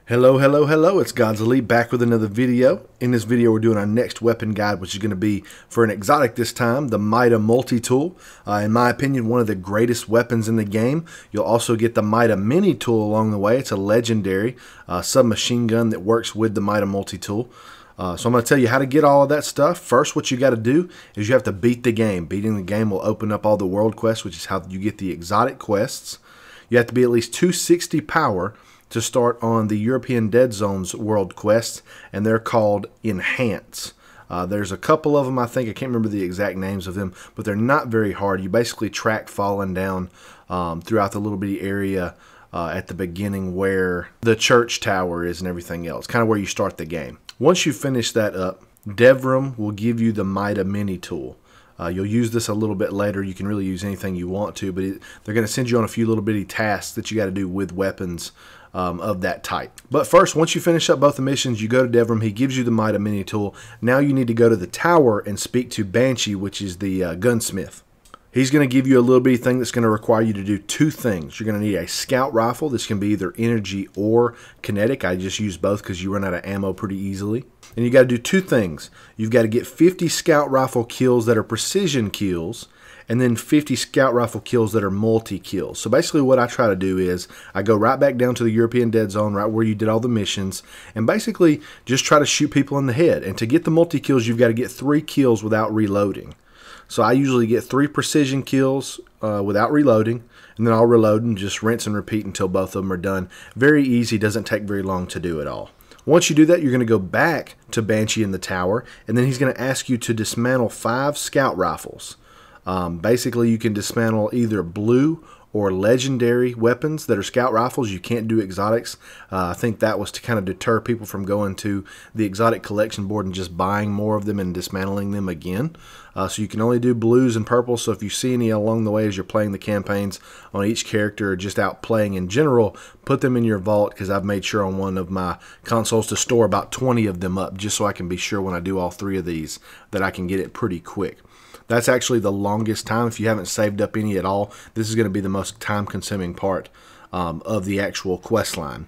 Hello, hello, hello, it's God's Elite back with another video. In this video we're doing our next weapon guide, which is going to be for an exotic this time, the Mida multi-tool. In my opinion, one of the greatest weapons in the game. You'll also get the Mida mini tool along the way. It's a legendary submachine gun that works with the Mida multi-tool. So I'm going to tell you how to get all of that stuff. First, what you got to do is you have to beat the game. Beating the game will open up all the world quests, which is how you get the exotic quests. You have to be at least 260 power to start on the European Dead Zones world quests, and they're called Enhance. There's a couple of them, I think. I can't remember the exact names of them, but they're not very hard. You basically track falling down throughout the little bitty area at the beginning where the church tower is and everything else, kind of where you start the game. Once you finish that up, Devrim will give you the Mida mini tool. You'll use this a little bit later. You can really use anything you want to, but they're going to send you on a few little bitty tasks that you got to do with weapons of that type. But first, once you finish up both the missions, you go to Devrim. He gives you the Mida mini tool. Now you need to go to the tower and speak to Banshee, which is the gunsmith. He's going to give you a little bitty thing that's going to require you to do two things. You're going to need a scout rifle. This can be either energy or kinetic. I just use both because you run out of ammo pretty easily. And you got to do two things. You've got to get 50 scout rifle kills that are precision kills, and then 50 scout rifle kills that are multi-kills. So basically what I try to do is I go right back down to the European Dead Zone, right where you did all the missions, and basically just try to shoot people in the head. And to get the multi-kills, you've got to get 3 kills without reloading. So I usually get 3 precision kills without reloading, and then I'll reload and just rinse and repeat until both of them are done. Very easy, doesn't take very long to do it all. Once you do that, you're going to go back to Banshee in the tower, and then he's going to ask you to dismantle 5 scout rifles. Basically, you can dismantle either blue or legendary weapons that are scout rifles. You can't do exotics. I think that was to kind of deter people from going to the exotic collection board and just buying more of them and dismantling them again. So you can only do blues and purples. So if you see any along the way as you're playing the campaigns on each character or just out playing in general, put them in your vault, because I've made sure on one of my consoles to store about 20 of them up, just so I can be sure when I do all 3 of these that I can get it pretty quick. That's actually the longest time. If you haven't saved up any at all, this is going to be the most time-consuming part of the actual quest line.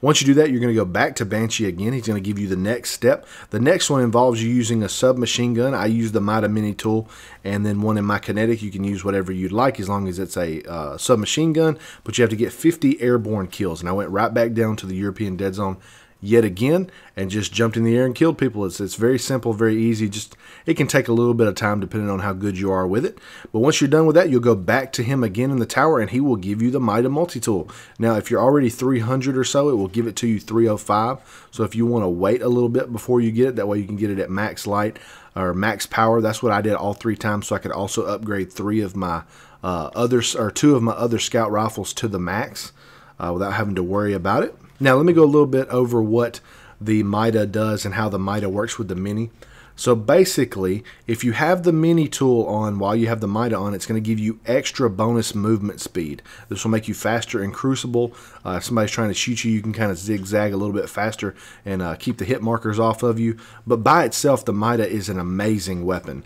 Once you do that, you're going to go back to Banshee again. He's going to give you the next step. The next one involves you using a submachine gun. I use the Mida mini tool, and then one in my kinetic. You can use whatever you'd like as long as it's a submachine gun, but you have to get 50 airborne kills. And I went right back down to the European Dead Zone yet again and just jumped in the air and killed people. It's very simple, very easy. Just it can take a little bit of time depending on how good you are with it. But once you're done with that, you'll go back to him again in the tower, and he will give you the Mida multi-tool. Now, if you're already 300 or so, it will give it to you 305. So if you want to wait a little bit before you get it, that way you can get it at max light or max power. That's what I did all 3 times, so I could also upgrade 2 of my other scout rifles to the max without having to worry about it. Now, let me go a little bit over what the Mida does and how the Mida works with the mini. So basically, if you have the mini tool on while you have the Mida on, it's going to give you extra bonus movement speed. This will make you faster in Crucible. If somebody's trying to shoot you, you can kind of zigzag a little bit faster and keep the hit markers off of you. But by itself, the Mida is an amazing weapon.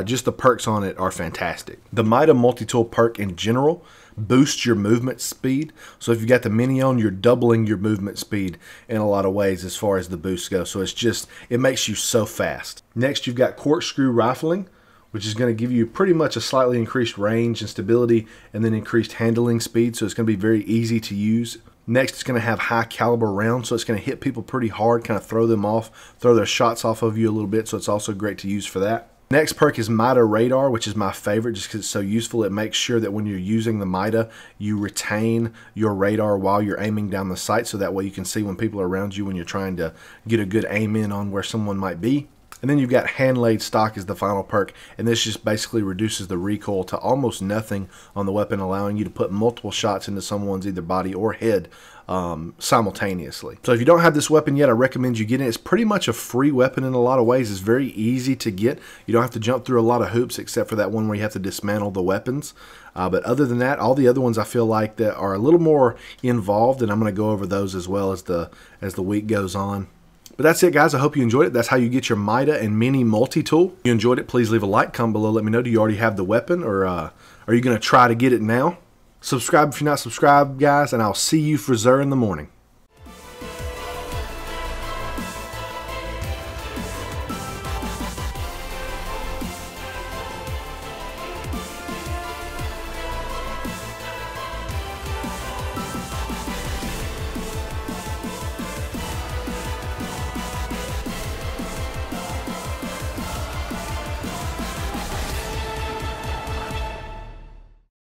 Just the perks on it are fantastic. The Mida multi-tool perk in general boosts your movement speed. So if you got the mini on, you're doubling your movement speed in a lot of ways as far as the boosts go. So it makes you so fast. Next, you've got corkscrew rifling, which is going to give you pretty much a slightly increased range and stability, and then increased handling speed. So it's going to be very easy to use. Next, it's going to have high caliber rounds, so it's going to hit people pretty hard, kind of throw them off, throw their shots off of you a little bit. So it's also great to use for that. Next perk is Mida Radar, which is my favorite just because it's so useful. It makes sure that when you're using the Mida, you retain your radar while you're aiming down the sight, so that way you can see when people are around you when you're trying to get a good aim in on where someone might be. And then you've got Hand-Laid Stock as the final perk, and this just basically reduces the recoil to almost nothing on the weapon, allowing you to put multiple shots into someone's either body or head simultaneously. So if you don't have this weapon yet, I recommend you get it. It's pretty much a free weapon in a lot of ways. It's very easy to get. You don't have to jump through a lot of hoops except for that one where you have to dismantle the weapons. But other than that, all the other ones I feel like that are a little more involved, and I'm going to go over those as well as the week goes on. But that's it, guys. I hope you enjoyed it. That's how you get your Mida and mini multi-tool. If you enjoyed it, please leave a like. Comment below. Let me know, do you already have the weapon, or are you going to try to get it now? Subscribe if you're not subscribed, guys, and I'll see you for Zur in the morning.